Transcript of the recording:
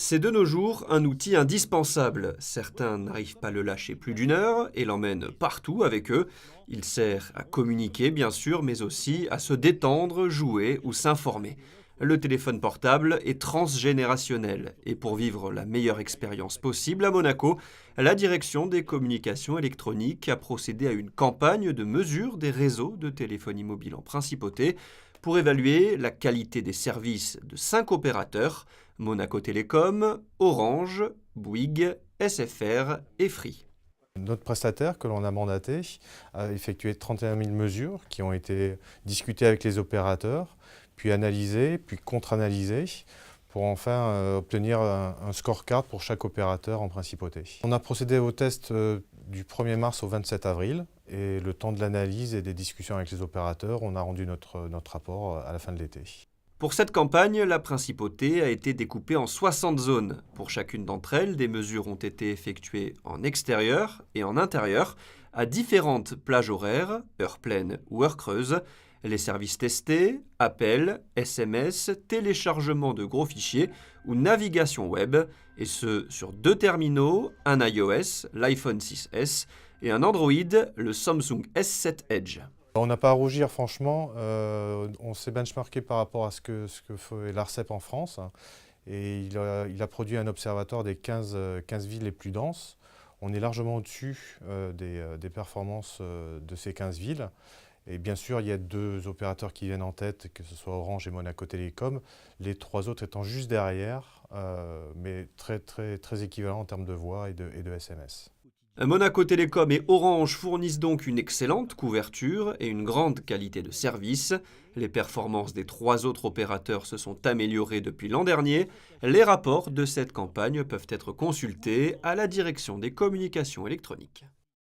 C'est de nos jours un outil indispensable. Certains n'arrivent pas à le lâcher plus d'une heure et l'emmènent partout avec eux. Il sert à communiquer bien sûr, mais aussi à se détendre, jouer ou s'informer. Le téléphone portable est transgénérationnel et pour vivre la meilleure expérience possible à Monaco, la direction des communications électroniques a procédé à une campagne de mesure des réseaux de téléphonie mobile en principauté pour évaluer la qualité des services de 5 opérateurs: Monaco Télécom, Orange, Bouygues, SFR et Free. Notre prestataire que l'on a mandaté a effectué 31 000 mesures qui ont été discutées avec les opérateurs, puis analysées, puis contre-analysées pour enfin obtenir un scorecard pour chaque opérateur en principauté. On a procédé au test du 1er mars au 27 avril et le temps de l'analyse et des discussions avec les opérateurs, on a rendu notre rapport à la fin de l'été. Pour cette campagne, la principauté a été découpée en 60 zones. Pour chacune d'entre elles, des mesures ont été effectuées en extérieur et en intérieur, à différentes plages horaires, heures pleines ou heures creuses. Les services testés, appels, SMS, téléchargement de gros fichiers ou navigation web, et ce sur 2 terminaux, un iOS, l'iPhone 6S, et un Android, le Samsung S7 Edge. On n'a pas à rougir, franchement. On s'est benchmarké par rapport à ce que fait l'ARCEP en France. Et il a produit un observatoire des 15 villes les plus denses. On est largement au-dessus des performances de ces 15 villes. Et bien sûr, il y a 2 opérateurs qui viennent en tête, que ce soit Orange et Monaco Télécom. Les 3 autres étant juste derrière, mais très équivalents en termes de voix et de SMS. Monaco Télécom et Orange fournissent donc une excellente couverture et une grande qualité de service. Les performances des 3 autres opérateurs se sont améliorées depuis l'an dernier. Les rapports de cette campagne peuvent être consultés à la direction des communications électroniques.